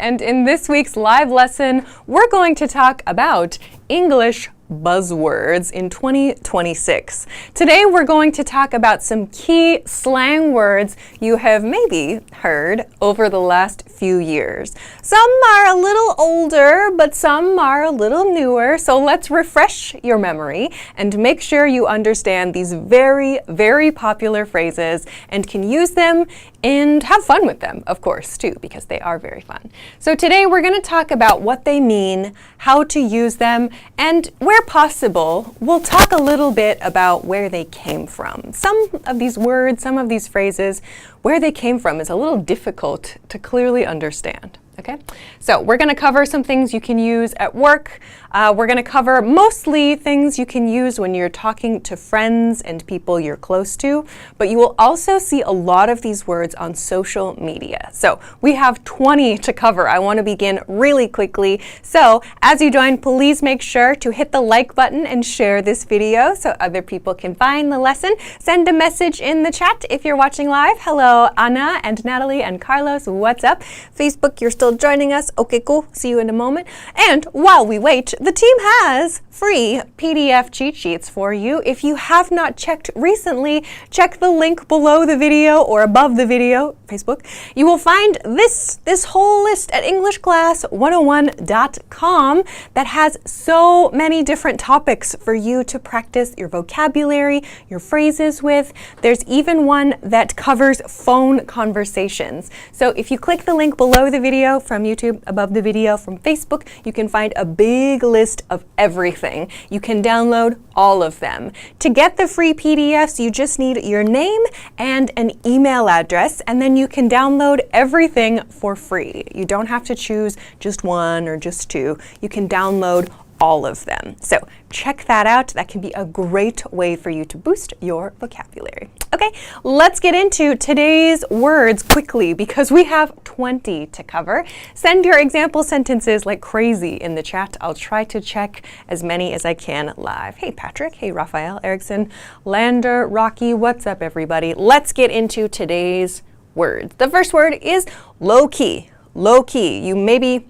and in this week's live lesson, we're going to talk about English buzzwords in 2026. Today we're going to talk about some key slang words you have maybe heard over the last few years. Some are a little older, but some are a little newer, so let's refresh your memory and make sure you understand these very, very popular phrases and can use them and have fun with them, of course, too, because they are very fun. So today we're going to talk about what they mean, how to use them, and where possible, we'll talk a little bit about where they came from. Some of these words, some of these phrases, where they came from is a little difficult to clearly understand. Okay, so we're going to cover some things you can use at work. We're going to cover mostly things you can use when you're talking to friends and people you're close to, but you will also see a lot of these words on social media. So we have 20 to cover. I want to begin really quickly. So as you join, please make sure to hit the like button and share this video so other people can find the lesson. Send a message in the chat if you're watching live. Hello, Anna and Natalie and Carlos. What's up? Facebook, you're still joining us. Okay, cool. See you in a moment. And while we wait, the team has free PDF cheat sheets for you. If you have not checked recently, check the link below the video or above the video, Facebook. You will find this whole list at EnglishClass101.com that has so many different topics for you to practice your vocabulary, your phrases with. There's even one that covers phone conversations. So if you click the link below the video from YouTube, above the video from Facebook, you can find a big list of everything. You can download all of them. To get the free PDFs, you just need your name and an email address, and then you can download everything for free. You don't have to choose just one or just two. You can download all of them. So check that out. That can be a great way for you to boost your vocabulary. Okay, let's get into today's words quickly because we have 20 to cover. Send your example sentences like crazy in the chat. I'll try to check as many as I can live. Hey Patrick, hey Raphael, Erickson, Lander, Rocky, what's up everybody? Let's get into today's words. The first word is low-key. Low-key.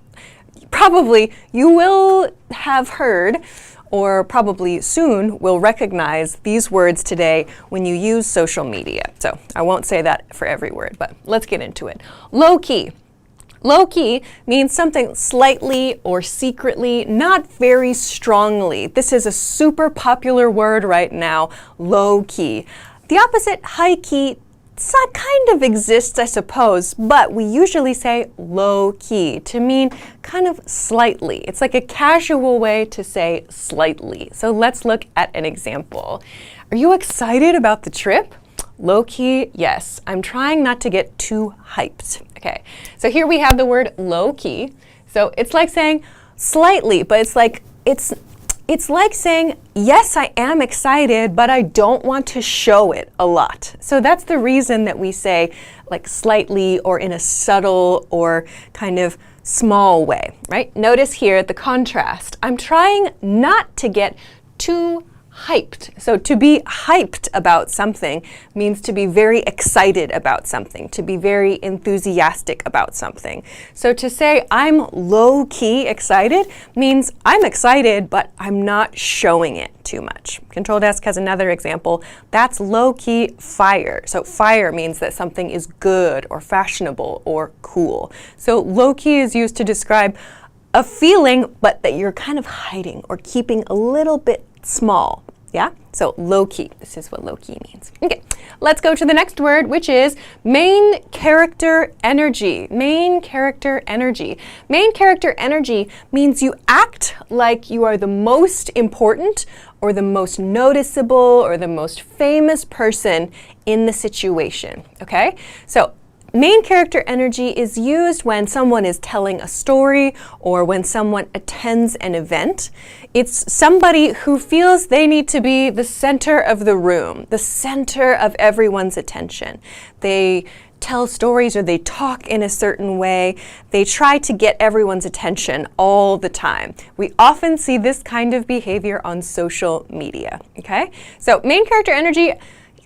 Probably you will have heard or probably soon will recognize these words today when you use social media. So I won't say that for every word, but let's get into it. Low-key. Low-key means something slightly or secretly, not very strongly. This is a super popular word right now, low-key. The opposite, high-key, kind of exists, I suppose, but we usually say low-key to mean kind of slightly. It's like a casual way to say slightly. So let's look at an example. Are you excited about the trip? Low-key, yes. I'm trying not to get too hyped. Okay, so here we have the word low-key. So it's like saying slightly, but it's like saying, yes, I am excited, but I don't want to show it a lot. So that's the reason that we say like slightly or in a subtle or kind of small way, right? Notice here the contrast. I'm trying not to get too hyped. So to be hyped about something means to be very excited about something, to be very enthusiastic about something. So to say I'm low-key excited means I'm excited, but I'm not showing it too much. Control Desk has another example. That's low-key fire. So fire means that something is good or fashionable or cool. So low-key is used to describe a feeling, but that you're kind of hiding or keeping a little bit small. Yeah? So low-key. This is what low-key means. Okay, let's go to the next word, which is main character energy. Main character energy. Main character energy means you act like you are the most important or the most noticeable or the most famous person in the situation. Okay? So main character energy is used when someone is telling a story or when someone attends an event. It's somebody who feels they need to be the center of the room, the center of everyone's attention. They tell stories or they talk in a certain way. They try to get everyone's attention all the time. We often see this kind of behavior on social media. Okay? So main character energy,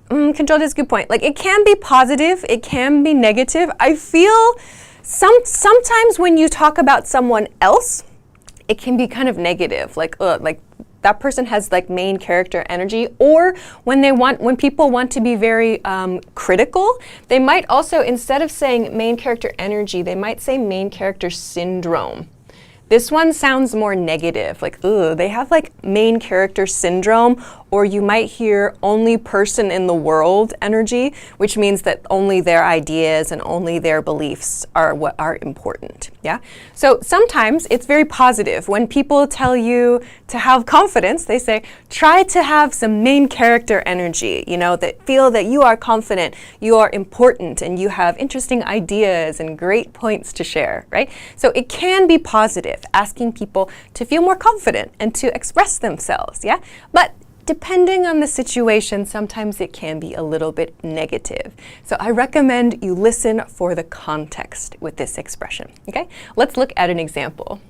Control is a good point. Like, it can be positive, it can be negative. I feel Sometimes when you talk about someone else, it can be kind of negative, like that person has like main character energy. Or when people want to be very critical, they might also, instead of saying main character energy, they might say main character syndrome. This one sounds more negative, like, ugh, they have like main character syndrome, or you might hear only person in the world energy, which means that only their ideas and only their beliefs are what are important, yeah? So sometimes it's very positive. When people tell you to have confidence, they say, try to have some main character energy, you know, that feel that you are confident, you are important, and you have interesting ideas and great points to share, right? So it can be positive, asking people to feel more confident and to express themselves, yeah? But depending on the situation, sometimes it can be a little bit negative. So I recommend you listen for the context with this expression, okay? Let's look at an example.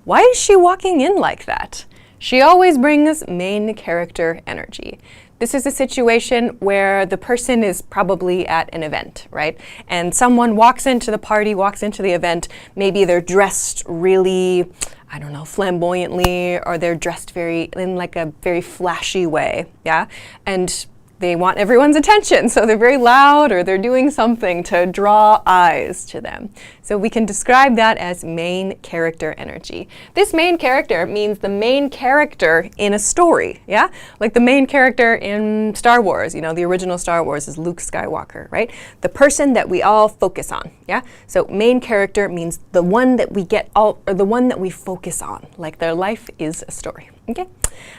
Why is she walking in like that? She always brings main character energy. This is a situation where the person is probably at an event, right? And someone walks into the party, walks into the event, maybe they're dressed really, I don't know, flamboyantly, or they're dressed in like a very flashy way, yeah? And they want everyone's attention, so they're very loud, or they're doing something to draw eyes to them. So we can describe that as main character energy. This main character means the main character in a story, yeah? Like the main character in Star Wars, you know, the original Star Wars is Luke Skywalker, right? The person that we all focus on, yeah? So main character means the one that we the one that we focus on, like their life is a story, okay?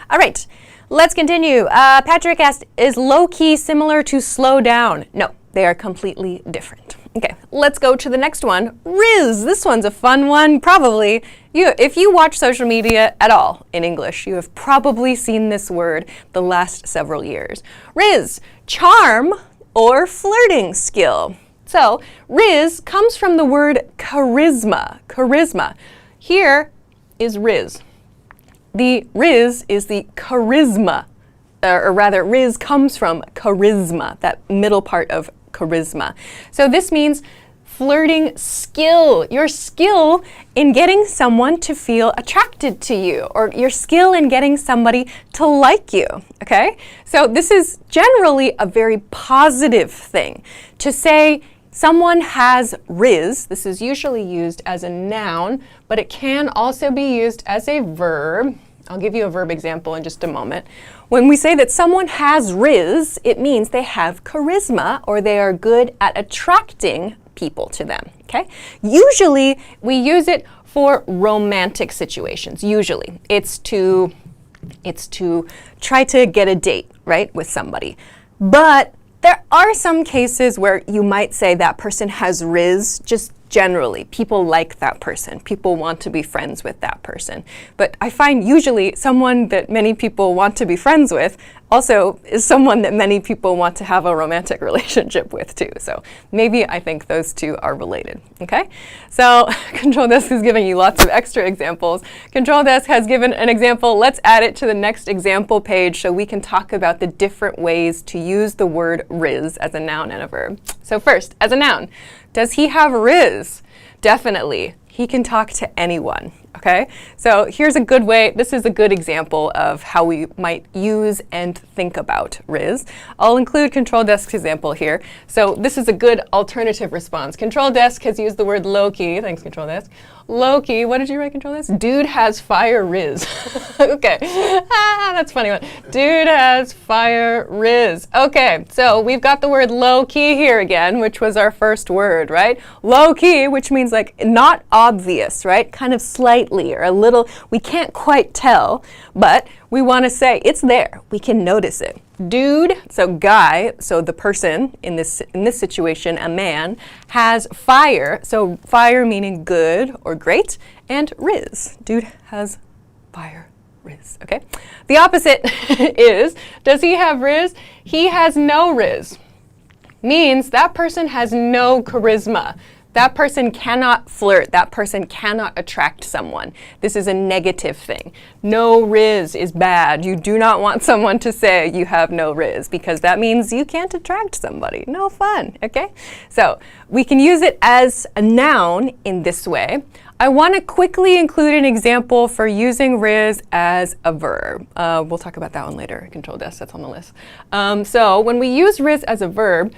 All right. Let's continue. Patrick asked, is low-key similar to slow down? No, they are completely different. Okay, let's go to the next one. Rizz. This one's a fun one. Probably, if you watch social media at all in English, you have probably seen this word the last several years. Rizz, charm or flirting skill. So, rizz comes from the word charisma. Charisma. Here is rizz. The rizz is the charisma, or rather, rizz comes from charisma, that middle part of charisma. So this means flirting skill, your skill in getting someone to feel attracted to you, or your skill in getting somebody to like you, okay? So this is generally a very positive thing. To say someone has rizz, this is usually used as a noun, but it can also be used as a verb. I'll give you a verb example in just a moment. When we say that someone has rizz, it means they have charisma, or they are good at attracting people to them, okay? Usually, we use it for romantic situations. Usually, it's to try to get a date, right, with somebody. But there are some cases where you might say that person has rizz, just generally. People like that person. People want to be friends with that person. But I find usually someone that many people want to be friends with also is someone that many people want to have a romantic relationship with too. So maybe I think those two are related, okay? So Control Desk is giving you lots of extra examples. Control Desk has given an example. Let's add it to the next example page so we can talk about the different ways to use the word rizz as a noun and a verb. So first, as a noun, does he have rizz? Definitely. He can talk to anyone, okay? So here's a good way, this is a good example of how we might use and think about rizz. I'll include Control Desk's example here. So this is a good alternative response. Control Desk has used the word Lowkey. Thanks, Control Desk. Lowkey, what did you write, Control Desk? Dude has fire rizz. Okay, that's a funny one. Dude has fire rizz. Okay, so we've got the word low-key here again, which was our first word, right? Low-key, which means like not obvious, right? Kind of slightly or a little, we can't quite tell, but we want to say it's there. We can notice it. Dude, so guy, so the person in this situation, a man, has fire, so fire meaning good or great, and rizz. Dude has fire, rizz, okay? The opposite is, does he have rizz? He has no rizz. Means that person has no charisma. That person cannot flirt. That person cannot attract someone. This is a negative thing. No rizz is bad. You do not want someone to say you have no rizz, because that means you can't attract somebody. No fun, okay? So we can use it as a noun in this way. I want to quickly include an example for using rizz as a verb. We'll talk about that one later. Control desk, that's on the list. So when we use rizz as a verb,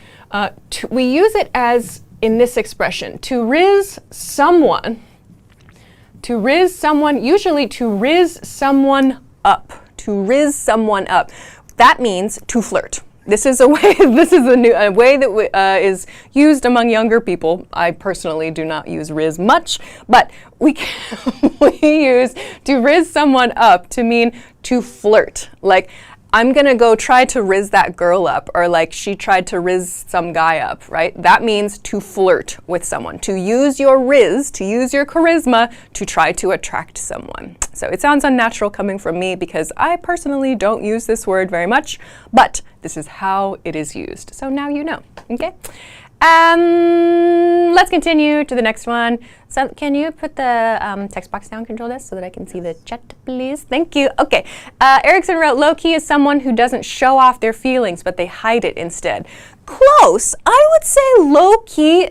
we use it as in this expression, to rizz someone, usually to rizz someone up, That means to flirt. This is a way. This is a way that is used among younger people. I personally do not use rizz much, but we use to rizz someone up to mean to flirt. Like, I'm gonna go try to rizz that girl up, or like she tried to rizz some guy up, right? That means to flirt with someone, to use your rizz, to use your charisma to try to attract someone. So it sounds unnatural coming from me because I personally don't use this word very much, but this is how it is used. So now you know, okay? Let's continue to the next one. So can you put the text box down, Control Desk, so that I can see the chat, please? Thank you. Okay. Erickson wrote, Lowkey is someone who doesn't show off their feelings, but they hide it instead. Close. I would say low-key.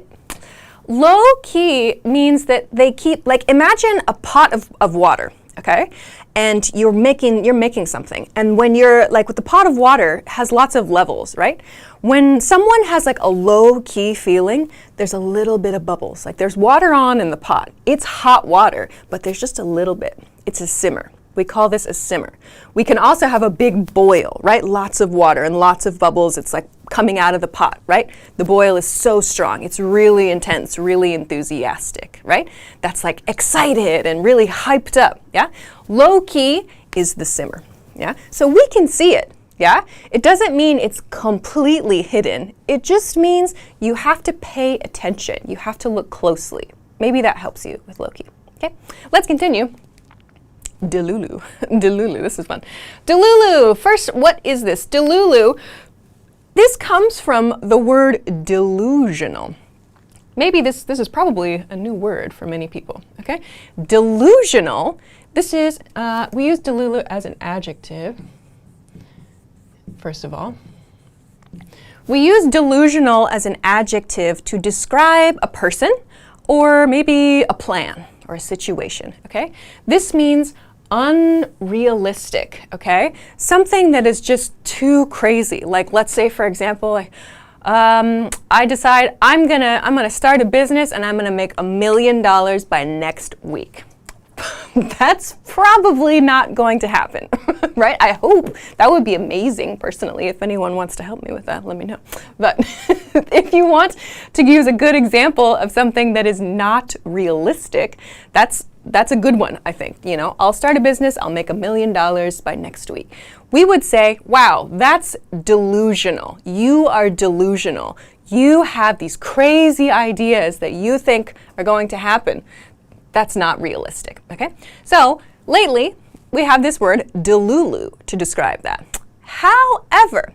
Low-key means that they keep, like, imagine a pot of water, okay? And you're making something. And when you're, like, with the pot of water has lots of levels, right? When someone has like a low-key feeling, there's a little bit of bubbles. Like there's water on in the pot. It's hot water, but there's just a little bit. It's a simmer. We call this a simmer. We can also have a big boil, right? Lots of water and lots of bubbles. It's like coming out of the pot, right? The boil is so strong. It's really intense, really enthusiastic, right? That's like excited and really hyped up, yeah? Low-key is the simmer, yeah? So we can see it. Yeah? It doesn't mean it's completely hidden. It just means you have to pay attention. You have to look closely. Maybe that helps you with Lowkey. Okay, let's continue. Delulu. Delulu, this is fun. Delulu, first, what is this? Delulu, this comes from the word delusional. Maybe this is probably a new word for many people, okay? Delusional, this is, we use Delulu as an adjective. First of all, we use delusional as an adjective to describe a person or maybe a plan or a situation, okay? This means unrealistic, okay? Something that is just too crazy. Like, let's say, for example, I decide I'm gonna start a business and I'm gonna make $1 million by next week. That's probably not going to happen, right? I hope. That would be amazing, personally. If anyone wants to help me with that, let me know. But if you want to use a good example of something that is not realistic, that's a good one, I think. You know, I'll start a business, I'll make $1 million by next week. We would say, wow, that's delusional. You are delusional. You have these crazy ideas that you think are going to happen. That's not realistic, okay? So lately, we have this word delulu to describe that. However,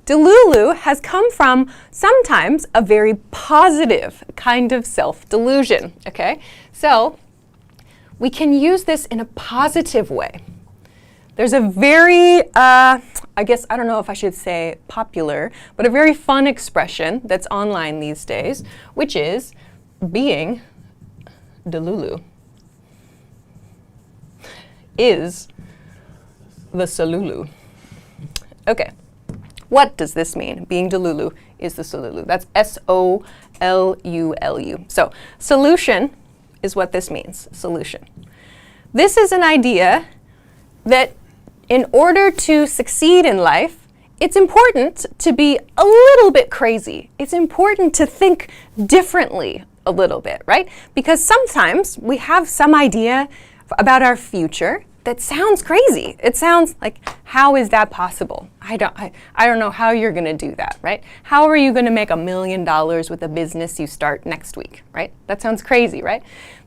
delulu has come from sometimes a very positive kind of self-delusion, okay? So we can use this in a positive way. There's a very, I guess, I don't know if I should say popular, but a very fun expression that's online these days, which is being Delulu is the Solulu. Okay, what does this mean? Being Delulu is the Solulu. That's S-O-L-U-L-U. So solution is what this means, solution. This is an idea that in order to succeed in life, it's important to be a little bit crazy. It's important to think differently a little bit, right? Because sometimes we have some idea about our future that sounds crazy. It sounds like, how is that possible? I don't know how you're going to do that, right? How are you going to make $1 million with a business you start next week, right? That sounds crazy, right?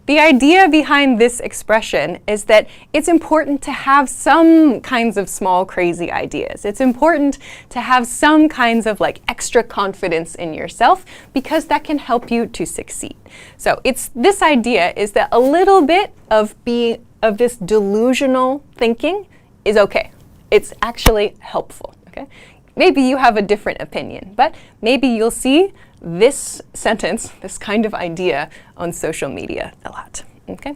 The idea behind this expression is that it's important to have some kinds of small crazy ideas. It's important to have some kinds of like extra confidence in yourself because that can help you to succeed. So this idea is that a little bit of this delusional thinking is okay. It's actually helpful, okay? Maybe you have a different opinion, but maybe you'll see this sentence, this kind of idea on social media a lot, okay? All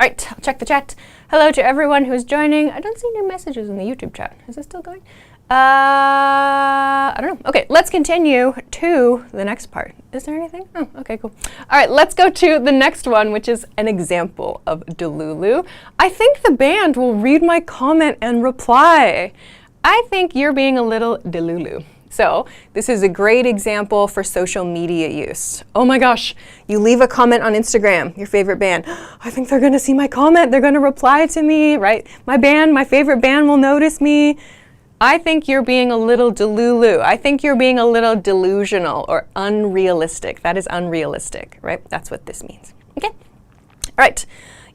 right, I'll check the chat. Hello to everyone who's joining. I don't see new messages in the YouTube chat. Is this still going? I don't know. Okay, let's continue to the next part. Is there anything? Oh, okay, cool. All right, let's go to the next one, which is an example of Delulu. I think the band will read my comment and reply. I think you're being a little Delulu. So this is a great example for social media use. Oh my gosh, you leave a comment on Instagram, your favorite band. I think they're gonna see my comment, they're gonna reply to me, right? My favorite band will notice me. I think you're being a little Delulu. I think you're being a little delusional or unrealistic. That is unrealistic, right? That's what this means, okay? All right.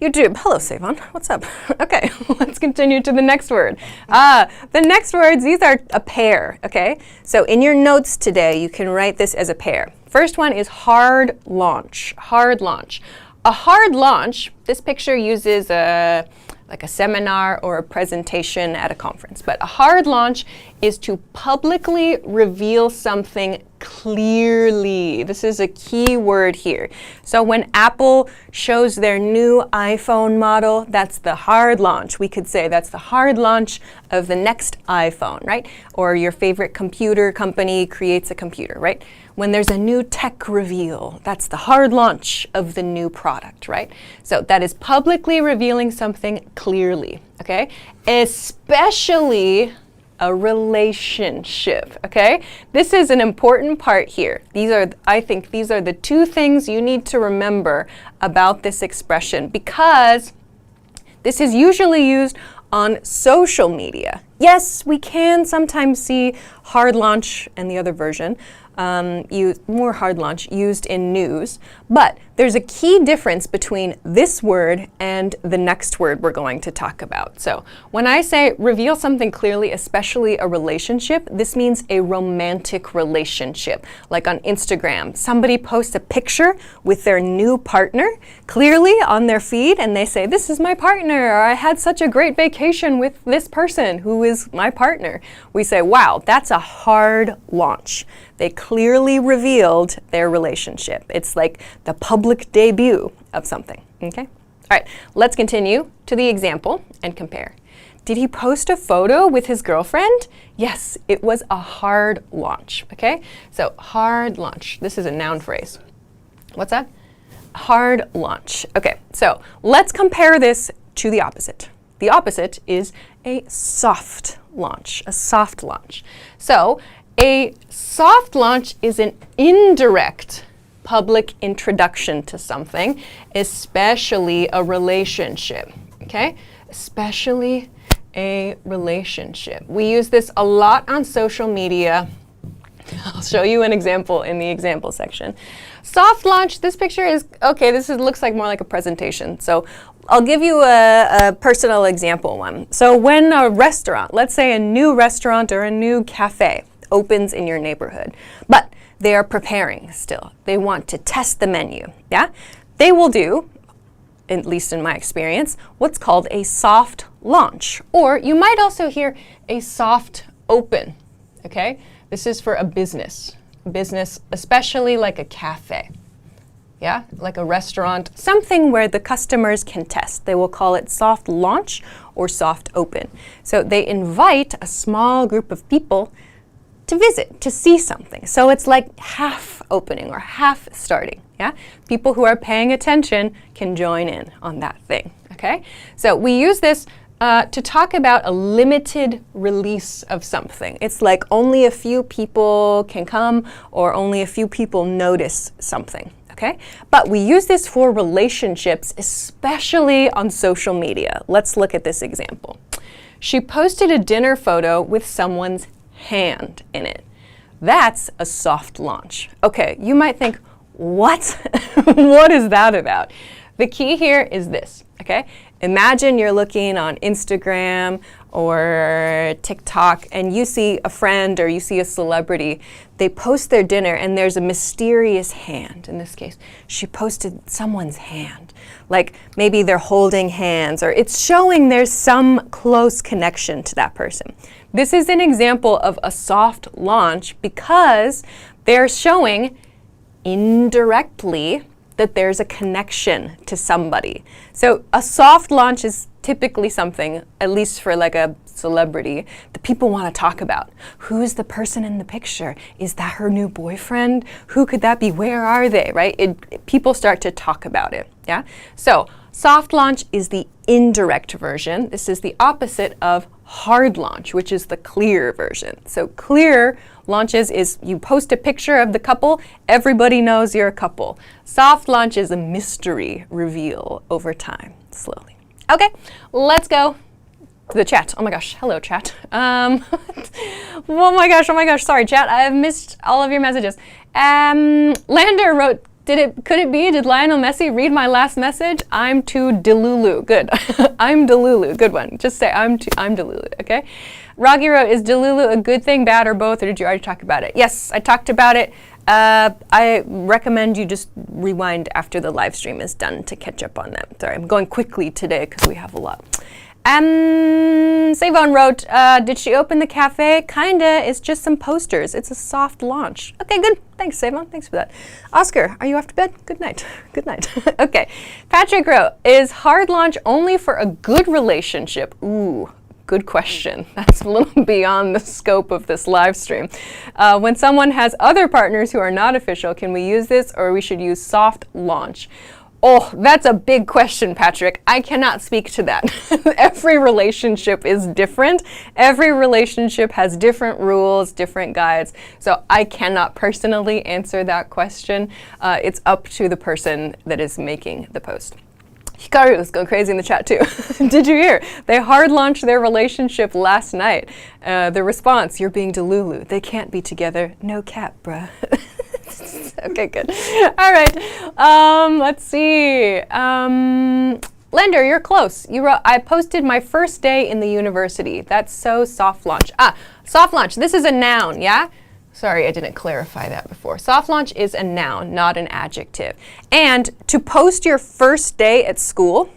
YouTube, hello Savon, what's up? Okay, let's continue to the next word. The next words, these are a pair, okay? So in your notes today, you can write this as a pair. First one is hard launch, hard launch. A hard launch, this picture uses like a seminar or a presentation at a conference, but a hard launch is to publicly reveal something clearly. This is a key word here. So when Apple shows their new iPhone model, that's the hard launch. We could say that's the hard launch of the next iPhone, right? Or your favorite computer company creates a computer, right? When there's a new tech reveal, that's the hard launch of the new product, right? So that is publicly revealing something clearly, okay? Especially a relationship, okay? This is an important part here. I think these are the two things you need to remember about this expression because this is usually used on social media. Yes, we can sometimes see hard launch and the other version, more hard launch used in news, but there's a key difference between this word and the next word we're going to talk about. So when I say reveal something clearly, especially a relationship, this means a romantic relationship. Like on Instagram, somebody posts a picture with their new partner clearly on their feed and they say, this is my partner, or I had such a great vacation with this person who is my partner. We say, wow, that's a hard launch. They clearly revealed their relationship. It's like the public debut of something, okay? All right, let's continue to the example and compare. Did he post a photo with his girlfriend? Yes, it was a hard launch, okay? So hard launch, this is a noun phrase. What's that? Hard launch. Okay, so let's compare this to the opposite. The opposite is a soft launch, a soft launch. So a soft launch is an indirect public introduction to something, especially a relationship, okay? Especially a relationship. We use this a lot on social media. I'll show you an example in the example section. Soft launch, this picture is, okay, looks like more like a presentation. So I'll give you a personal example one. So when a restaurant, let's say a new restaurant or a new cafe, opens in your neighborhood, but they are preparing still. They want to test the menu, yeah? They will do, at least in my experience, what's called a soft launch. Or you might also hear a soft open, okay? This is for a business, especially like a cafe, yeah? Like a restaurant, something where the customers can test. They will call it soft launch or soft open. So they invite a small group of people to visit, to see something. So it's like half opening or half starting, yeah? People who are paying attention can join in on that thing, okay? So we use this to talk about a limited release of something. It's like only a few people can come or only a few people notice something, okay? But we use this for relationships, especially on social media. Let's look at this example. She posted a dinner photo with someone's hand in it. That's a soft launch. Okay, you might think, what? What is that about? The key here is this, okay? Imagine you're looking on Instagram or TikTok and you see a friend or you see a celebrity. They post their dinner and there's a mysterious hand. In this case, she posted someone's hand. Like maybe they're holding hands or it's showing there's some close connection to that person. This is an example of a soft launch because they're showing indirectly that there's a connection to somebody. So a soft launch is typically something, at least for like a celebrity, that people want to talk about. Who's the person in the picture? Is that her new boyfriend? Who could that be? Where are they, right? People start to talk about it, yeah? So soft launch is the indirect version. This is the opposite of hard launch, which is the clear version. So clear launches is you post a picture of the couple, everybody knows you're a couple. Soft launch is a mystery reveal over time, slowly. Okay, let's go to the chat. Oh my gosh, hello chat. Oh my gosh, sorry chat, I've missed all of your messages. Lander wrote, could it be, did Lionel Messi read my last message? I'm to Delulu, good. I'm Delulu, good one. Just say I'm Delulu, okay? Roggy wrote, is Delulu a good thing, bad, or both, or did you already talk about it? Yes, I talked about it. I recommend you just rewind after the live stream is done to catch up on that. Sorry, I'm going quickly today because we have a lot. Savon wrote, did she open the cafe? Kinda, it's just some posters. It's a soft launch. Okay, good. Thanks, Savon. Thanks for that. Oscar, are you off to bed? Good night. Good night. Okay. Patrick wrote, is hard launch only for a good relationship? Ooh. Good question. That's a little beyond the scope of this live stream. When someone has other partners who are not official, can we use this or we should use soft launch? Oh, that's a big question, Patrick. I cannot speak to that. Every relationship is different. Every relationship has different rules, different guides. So I cannot personally answer that question. It's up to the person that is making the post. Hikaru is going crazy in the chat too. Did you hear? They hard launched their relationship last night. The response, you're being Delulu. They can't be together. No cap, bruh. Okay, good. All right. Let's see. Lender, you're close. You wrote, I posted my first day in the university. That's so soft launch. Soft launch. This is a noun, yeah? Sorry, I didn't clarify that before. Soft launch is a noun, not an adjective. And to post your first day at school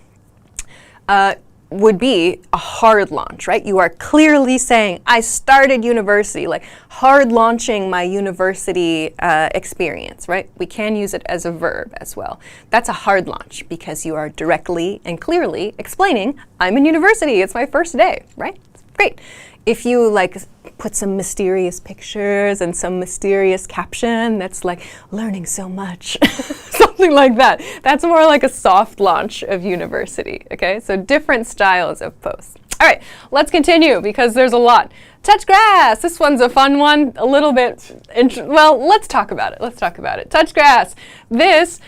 would be a hard launch, right? You are clearly saying, I started university, like hard launching my university experience, right? We can use it as a verb as well. That's a hard launch because you are directly and clearly explaining, I'm in university, it's my first day, right? Great. If you like put some mysterious pictures and some mysterious caption that's like learning so much, something like that. That's more like a soft launch of university, okay? So different styles of posts. All right, let's continue because there's a lot. Touch grass, this one's a fun one, a little bit, well, let's talk about it. Let's talk about it. Touch grass. This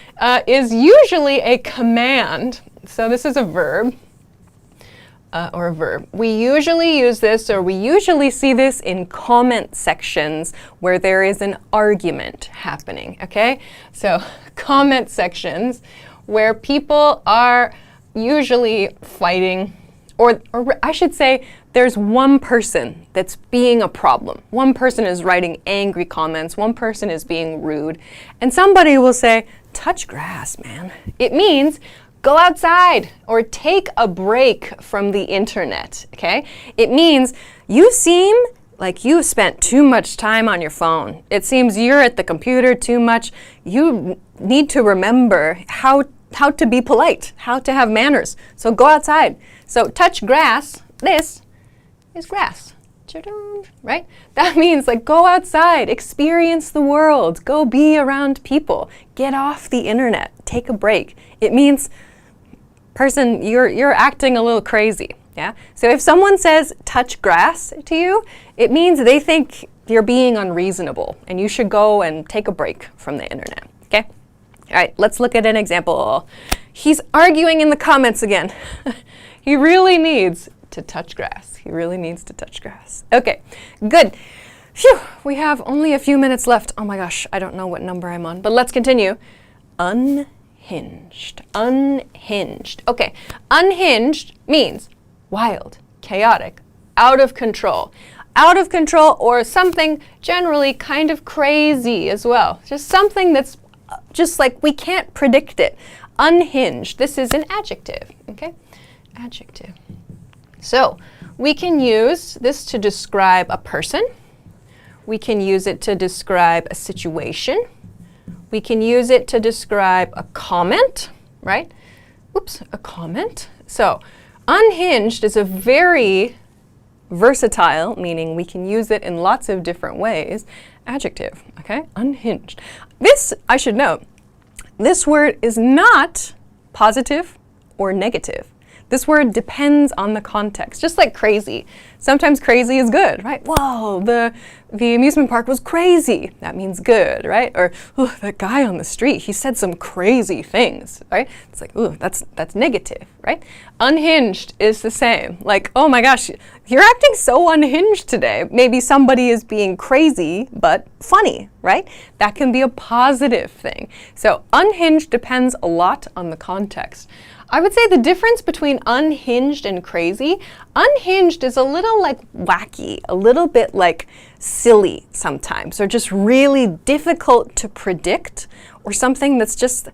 is usually a command. So this is a verb. Or a verb. We usually use this, or we usually see this in comment sections where there is an argument happening, okay? So comment sections where people are usually fighting, or I should say there's one person that's being a problem. One person is writing angry comments, one person is being rude, and somebody will say, touch grass, man. It means go outside or take a break from the internet, okay? It means you seem like you spent too much time on your phone. It seems you're at the computer too much. You need to remember how to be polite, how to have manners. So go outside. So touch grass, this is grass, right? That means like go outside, experience the world, go be around people, get off the internet, take a break. It means person, you're acting a little crazy, yeah? So if someone says touch grass to you, it means they think you're being unreasonable and you should go and take a break from the internet, okay? All right, let's look at an example. He's arguing in the comments again. He really needs to touch grass. He really needs to touch grass. Okay, good. Phew, we have only a few minutes left. Oh my gosh, I don't know what number I'm on, but let's continue. Unhinged, unhinged. Okay, unhinged means wild, chaotic, out of control. Out of control, or something generally kind of crazy as well. Just something that's just like we can't predict it. Unhinged. This is an adjective, okay? Adjective. So we can use this to describe a person. We can use it to describe a situation. We can use it to describe a comment, right? Oops, a comment. So unhinged is a very versatile, meaning we can use it in lots of different ways, adjective, okay? Unhinged. This, I should note, this word is not positive or negative. This word depends on the context, just like crazy. Sometimes crazy is good, right? Whoa, the amusement park was crazy. That means good, right? Or, oh, that guy on the street, he said some crazy things, right? It's like, ooh, that's negative, right? Unhinged is the same. Like, oh my gosh, you're acting so unhinged today. Maybe somebody is being crazy, but funny, right? That can be a positive thing. So unhinged depends a lot on the context. I would say the difference between unhinged and crazy, unhinged is a little like wacky, a little bit like silly sometimes, or just really difficult to predict, or something that's just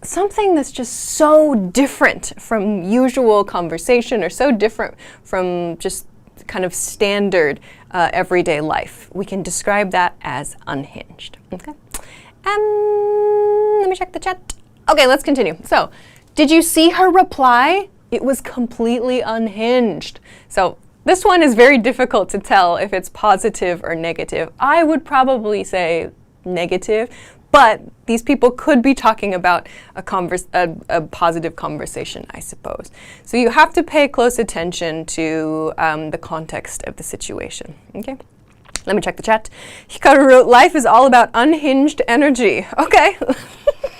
so different from usual conversation, or so different from just kind of standard everyday life. We can describe that as unhinged. Okay. Let me check the chat. Okay, let's continue. So, did you see her reply? It was completely unhinged. So this one is very difficult to tell if it's positive or negative. I would probably say negative, but these people could be talking about a positive conversation, I suppose. So you have to pay close attention to the context of the situation, okay? Let me check the chat. Hikaru wrote, life is all about unhinged energy. Okay.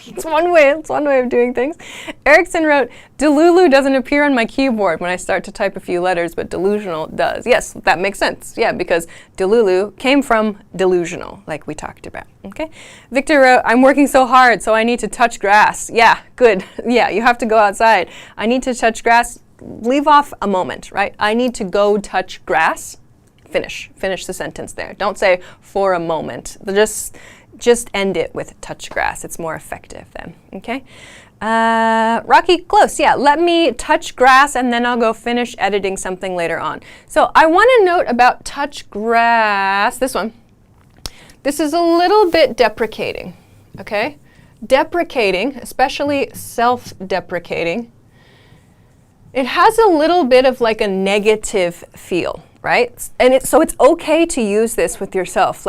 It's one way of doing things. Erickson wrote, Delulu doesn't appear on my keyboard when I start to type a few letters, but delusional does. Yes, that makes sense. Yeah, because Delulu came from delusional, like we talked about. Okay. Victor wrote, I'm working so hard, so I need to touch grass. Yeah, good. Yeah, you have to go outside. I need to touch grass. Leave off a moment, right? I need to go touch grass. Finish the sentence there. Don't say for a moment. Just end it with touch grass. It's more effective then, okay? Rocky, close, yeah. Let me touch grass and then I'll go finish editing something later on. So I want to note about touch grass, this one. This is a little bit deprecating, okay? Deprecating, especially self-deprecating, it has a little bit of like a negative feel, right? And so it's okay to use this with yourself.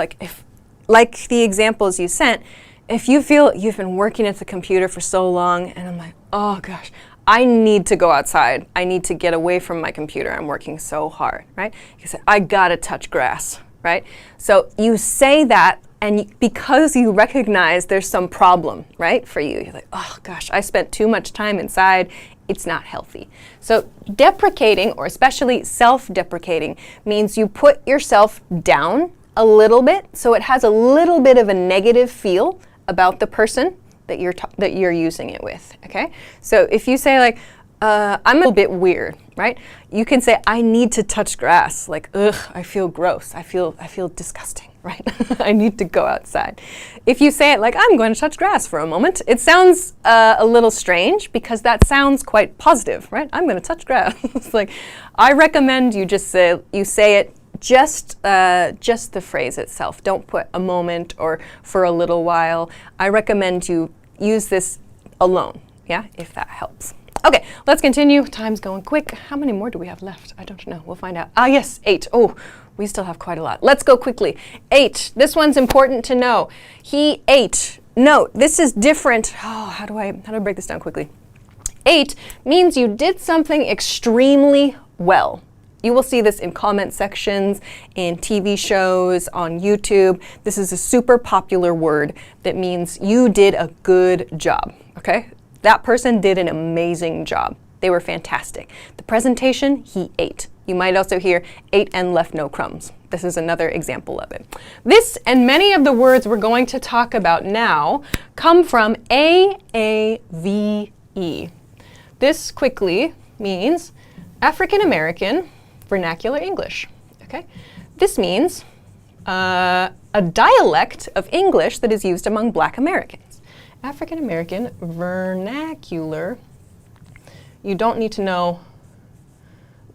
Like the examples you sent, if you feel you've been working at the computer for so long and I'm like, oh gosh, I need to go outside. I need to get away from my computer. I'm working so hard, right? You say, I gotta touch grass, right? So you say that, and because you recognize there's some problem, right, for you. You're like, oh gosh, I spent too much time inside. It's not healthy. So deprecating, or especially self-deprecating, means you put yourself down a little bit, so it has a little bit of a negative feel about the person that you're using it with, okay? So if you say like, I'm a little bit weird, right? You can say, I need to touch grass, like, ugh, I feel gross, I feel disgusting, right? I need to go outside. If you say it like, I'm going to touch grass for a moment, it sounds a little strange because that sounds quite positive, right? I'm going to touch grass. It's like, I recommend you say it just the phrase itself. Don't put a moment or for a little while. I recommend you use this alone, yeah, if that helps. Okay, let's continue. Time's going quick. How many more do we have left? I don't know. We'll find out. Ah, yes, 8. Oh, we still have quite a lot. Let's go quickly. 8. This one's important to know. He ate. Note, this is different. Oh, how do I break this down quickly? 8 means you did something extremely well. You will see this in comment sections, in TV shows, on YouTube. This is a super popular word that means you did a good job, okay? That person did an amazing job. They were fantastic. The presentation, he ate. You might also hear ate and left no crumbs. This is another example of it. This and many of the words we're going to talk about now come from AAVE. This quickly means African American Vernacular English. Okay? This means a dialect of English that is used among Black Americans. African American Vernacular. You don't need to know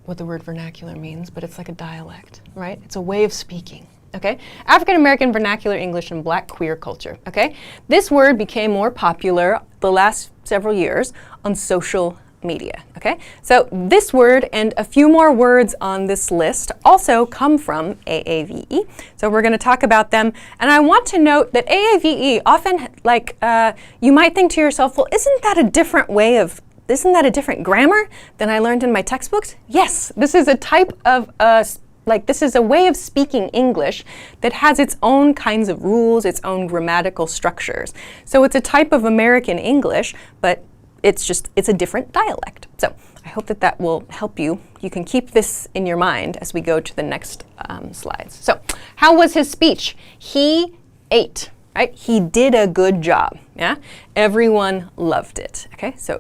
what the word vernacular means, but it's like a dialect, right? It's a way of speaking, okay? African American Vernacular English and Black queer culture, okay? This word became more popular the last several years on social media, okay? So this word and a few more words on this list also come from AAVE. So we're going to talk about them. And I want to note that AAVE often, you might think to yourself, well, isn't that a different grammar than I learned in my textbooks? Yes, this is a type of, this is a way of speaking English that has its own kinds of rules, its own grammatical structures. So it's a type of American English, but it's a different dialect. So I hope that will help you. You can keep this in your mind as we go to the next slides. So how was his speech? He ate, right? He did a good job, yeah? Everyone loved it, okay? So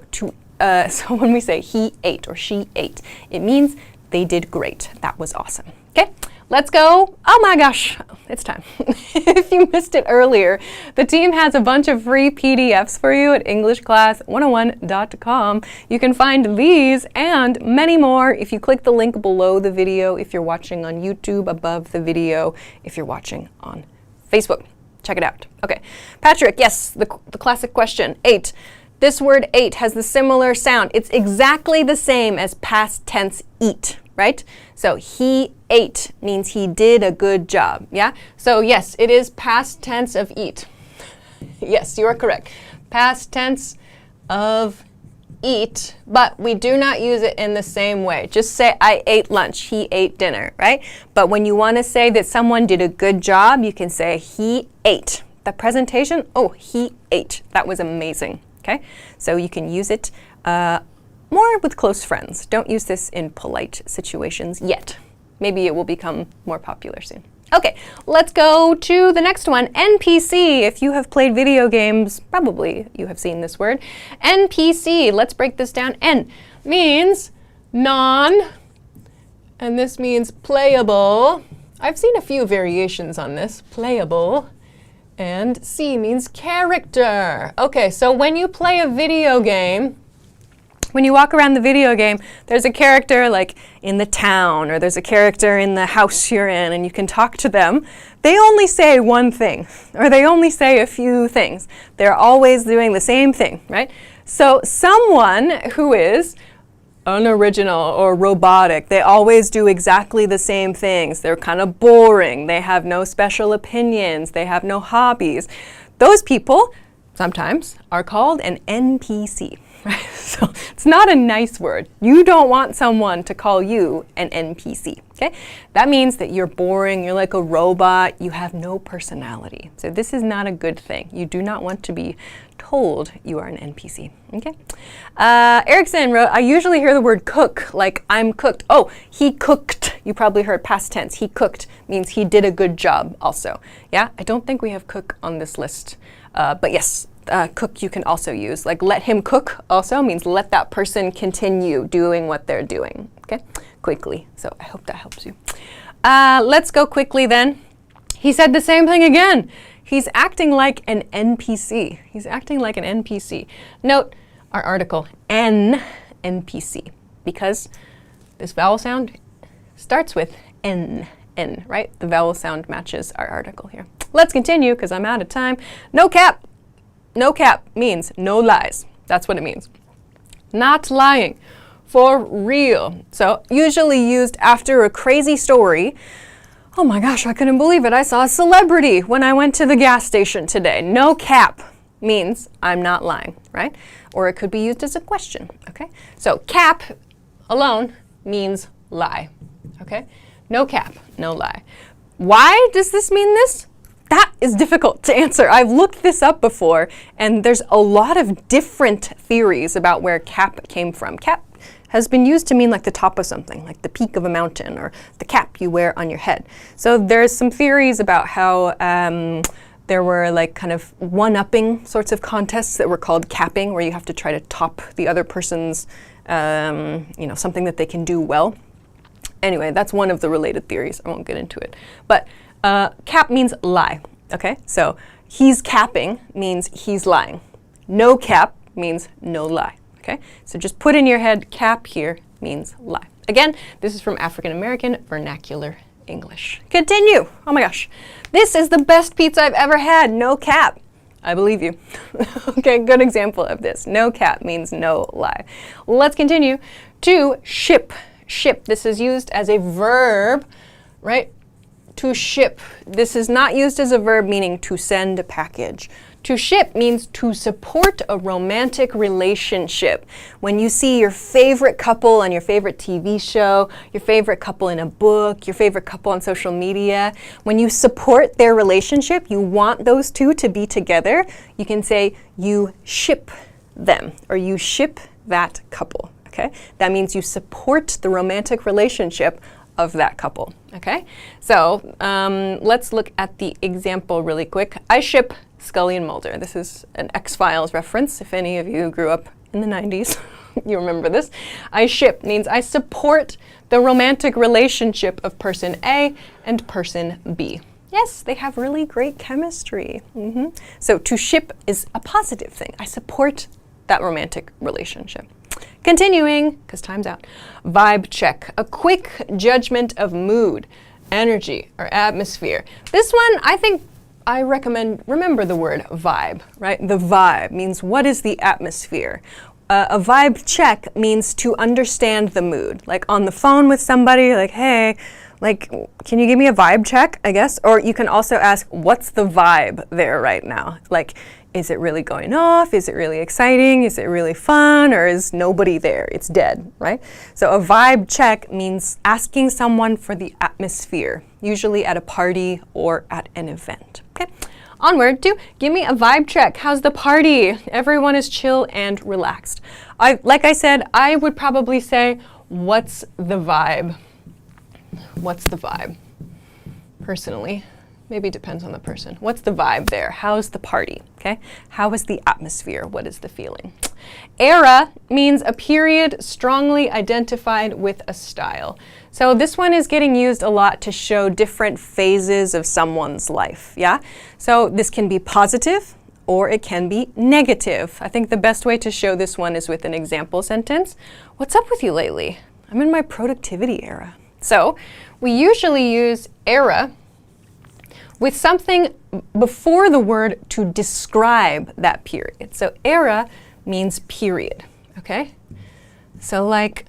when we say he ate or she ate, it means they did great. That was awesome. Okay, let's go. Oh my gosh, it's time. If you missed it earlier, the team has a bunch of free PDFs for you at EnglishClass101.com. You can find these and many more if you click the link below the video, if you're watching on YouTube, above the video, if you're watching on Facebook. Check it out. Okay, Patrick, yes, the classic question, ate. This word ate has the similar sound. It's exactly the same as past tense eat, right? So he ate means he did a good job, yeah? So yes, it is past tense of eat. Yes, you are correct. Past tense of eat, but we do not use it in the same way. Just say I ate lunch, he ate dinner, right? But when you want to say that someone did a good job, you can say he ate. The presentation, oh, he ate. That was amazing. Okay, so you can use it more with close friends. Don't use this in polite situations yet. Maybe it will become more popular soon. Okay, let's go to the next one, NPC. If you have played video games, probably you have seen this word. NPC, let's break this down. N means non, and this means playable. I've seen a few variations on this, playable. And C means character. Okay, so when you play a video game, when you walk around the video game, there's a character like in the town, or there's a character in the house you're in, and you can talk to them. They only say one thing, or they only say a few things. They're always doing the same thing, right? So someone who is unoriginal or robotic, they always do exactly the same things. They're kind of boring. They have no special opinions. They have no hobbies. Those people sometimes are called an NPC. Right? So it's not a nice word. You don't want someone to call you an NPC. Okay? That means that you're boring, you're like a robot, you have no personality. So this is not a good thing. You do not want to be told you are an NPC. Okay? Erickson wrote, I usually hear the word cook, like I'm cooked. Oh, he cooked. You probably heard past tense. He cooked means he did a good job also. Yeah? I don't think we have cook on this list. But yes, cook you can also use. Like let him cook also means let that person continue doing what they're doing, okay? Quickly. So I hope that helps you. Let's go quickly then. He said the same thing again. He's acting like an NPC. He's acting like an NPC. Note our article, NPC, because this vowel sound starts with N, right? The vowel sound matches our article here. Let's continue because I'm out of time. No cap. No cap means no lies. That's what it means. Not lying. For real. So usually used after a crazy story. Oh my gosh, I couldn't believe it. I saw a celebrity when I went to the gas station today. No cap means I'm not lying, right? Or it could be used as a question, okay? So cap alone means lie. okay? No cap, no lie. Why does this mean this? That is difficult to answer. I've looked this up before, and there's a lot of different theories about where cap came from. Cap has been used to mean like the top of something, like the peak of a mountain, or the cap you wear on your head. So there's some theories about how there were like kind of one-upping sorts of contests that were called capping, where you have to try to top the other person's, something that they can do well. Anyway, that's one of the related theories. I won't get into it. But cap means lie, okay? So he's capping means he's lying. No cap means no lie, okay? So just put in your head, cap here means lie. Again, this is from African American vernacular English. Continue. Oh my gosh. This is the best pizza I've ever had. No cap. I believe you. Okay, good example of this. No cap means no lie. Let's continue. To ship. Ship. This is used as a verb, right? To ship. This is not used as a verb meaning to send a package. To ship means to support a romantic relationship. When you see your favorite couple on your favorite TV show, your favorite couple in a book, your favorite couple on social media, when you support their relationship, you want those two to be together, you can say you ship them, or you ship that couple, okay? That means you support the romantic relationship of that couple, okay? So let's look at the example really quick. I ship Scully and Mulder. This is an X-Files reference. If any of you grew up in the 90s, you remember this. I ship means I support the romantic relationship of person A and person B. Yes, they have really great chemistry. So to ship is a positive thing. I support that romantic relationship. Continuing, because time's out. Vibe check, a quick judgment of mood, energy, or atmosphere. This one, I think I recommend, remember the word vibe, right? The vibe means what is the atmosphere? A vibe check means to understand the mood. Like on the phone with somebody, like, hey, like, can you give me a vibe check, I guess? Or you can also ask, what's the vibe there right now? Like, is it really going off? Is it really exciting? Is it really fun? Or is nobody there? It's dead, right? So a vibe check means asking someone for the atmosphere, usually at a party or at an event. Okay, onward to give me a vibe check. How's the party? Everyone is chill and relaxed. Like I said, I would probably say, what's the vibe? What's the vibe? Personally. Maybe it depends on the person. What's the vibe there? How's the party? Okay? How is the atmosphere? What is the feeling? Era means a period strongly identified with a style. So this one is getting used a lot to show different phases of someone's life, yeah? So this can be positive or it can be negative. I think the best way to show this one is with an example sentence. What's up with you lately? I'm in my productivity era. So we usually use era with something before the word to describe that period. So era means period, okay? So like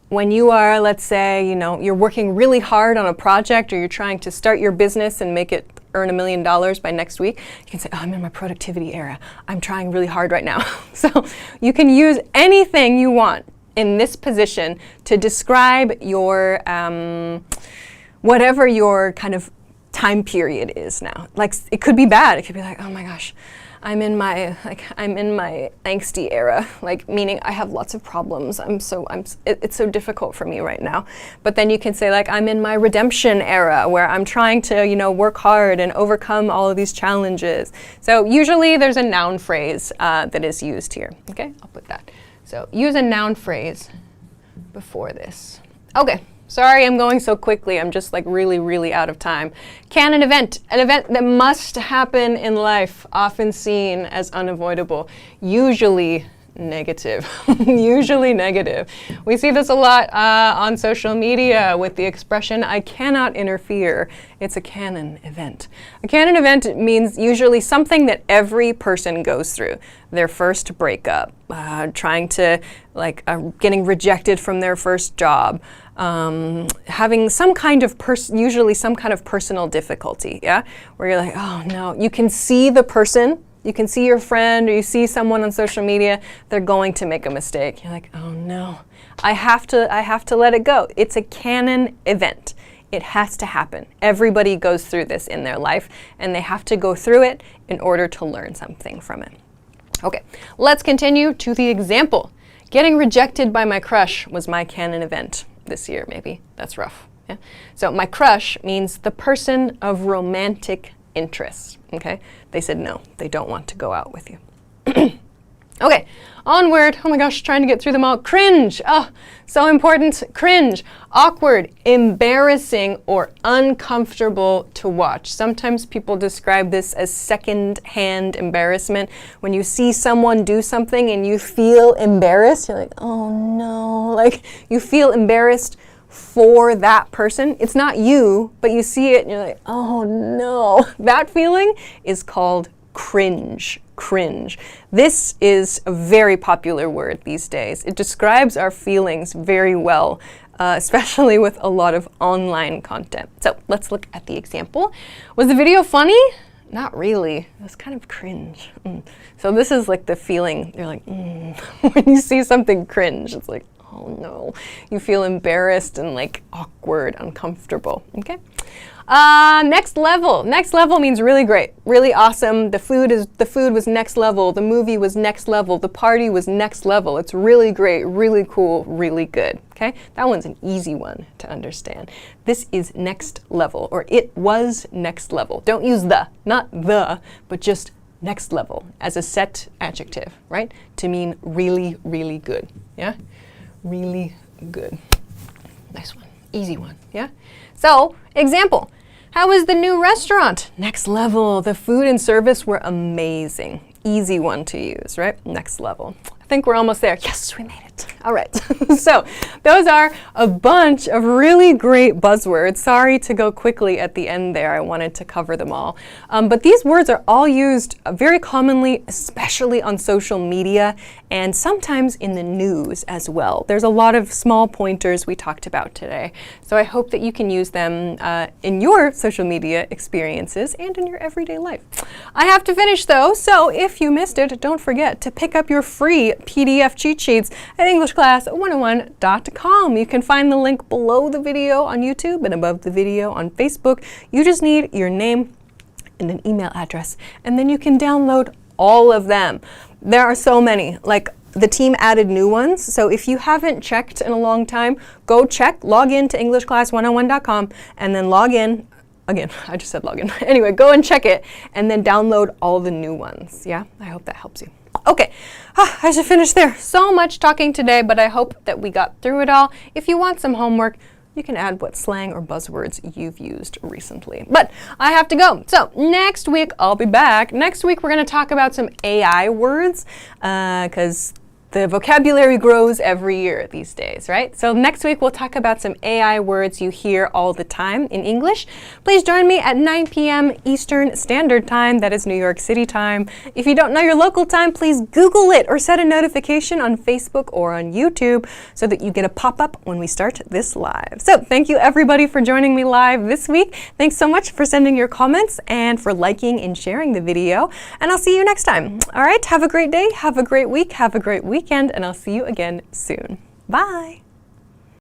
when you are, let's say, you're working really hard on a project, or you're trying to start your business and make it earn $1 million by next week, you can say, oh, I'm in my productivity era. I'm trying really hard right now. So you can use anything you want in this position to describe your, whatever your kind of time period is now. Like it could be bad. It could be like, oh my gosh, I'm in my angsty era, like meaning I have lots of problems. It's so difficult for me right now. But then you can say like, I'm in my redemption era where I'm trying to, work hard and overcome all of these challenges. So usually there's a noun phrase that is used here. Okay, I'll put that. So use a noun phrase before this. Okay. Sorry, I'm going so quickly. I'm just like really, really out of time. Canon event, an event that must happen in life, often seen as unavoidable, usually negative. Usually negative. We see this a lot on social media with the expression, I cannot interfere. It's a canon event. A canon event means usually something that every person goes through. Their first breakup, trying to, getting rejected from their first job, having some kind of usually some kind of personal difficulty, yeah? Where you're like, oh no, you can see the person, you can see your friend, or you see someone on social media, they're going to make a mistake. You're like, oh no, I have to let it go. It's a canon event. It has to happen. Everybody goes through this in their life, and they have to go through it in order to learn something from it. Okay, let's continue to the example. Getting rejected by my crush was my canon event this year, maybe. That's rough. Yeah? So my crush means the person of romantic interest. Okay? They said no, they don't want to go out with you. Okay, onward. Oh my gosh, trying to get through them all. Cringe. Oh, so important. Cringe. Awkward, embarrassing, or uncomfortable to watch. Sometimes people describe this as second-hand embarrassment. When you see someone do something and you feel embarrassed, you're like, oh no. Like, you feel embarrassed for that person. It's not you, but you see it and you're like, oh no. That feeling is called cringe. Cringe. This is a very popular word these days. It describes our feelings very well, especially with a lot of online content. So let's look at the example. Was the video funny? Not really. It was kind of cringe. So this is like the feeling, you're like, when you see something cringe, it's like, oh no. You feel embarrassed and like awkward, uncomfortable, okay? Next level. Next level means really great, really awesome. The food was next level. The movie was next level. The party was next level. It's really great, really cool, really good. Okay, that one's an easy one to understand. This is next level, or it was next level. Don't use the, not the, but just next level as a set adjective, right? To mean really, really good. Yeah, really good. Nice one, easy one. Yeah. So, example. How was the new restaurant? Next level. The food and service were amazing. Easy one to use, right? Next level. I think we're almost there. Yes, we made it. All right. So those are a bunch of really great buzzwords. Sorry to go quickly at the end there. I wanted to cover them all. But these words are all used very commonly, especially on social media and sometimes in the news as well. There's a lot of small pointers we talked about today. So I hope that you can use them in your social media experiences and in your everyday life. I have to finish though, so if you missed it, don't forget to pick up your free PDF cheat sheets at EnglishClass101.com. You can find the link below the video on YouTube and above the video on Facebook. You just need your name and an email address, and then you can download all of them. There are so many, like the team added new ones, so if you haven't checked in a long time, go check, log in to EnglishClass101.com, and then log in. Again, I just said log in. Anyway, go and check it, and then download all the new ones. Yeah, I hope that helps you. Okay, I should finish there. So much talking today, but I hope that we got through it all. If you want some homework, you can add what slang or buzzwords you've used recently. But I have to go. So next week, I'll be back. Next week, we're going to talk about some AI words, because the vocabulary grows every year these days, right? So next week, we'll talk about some AI words you hear all the time in English. Please join me at 9 p.m. Eastern Standard Time. That is New York City time. If you don't know your local time, please Google it or set a notification on Facebook or on YouTube so that you get a pop-up when we start this live. So thank you everybody for joining me live this week. Thanks so much for sending your comments and for liking and sharing the video. And I'll see you next time. All right, have a great day, have a great week, have a great weekend, and I'll see you again soon. Bye.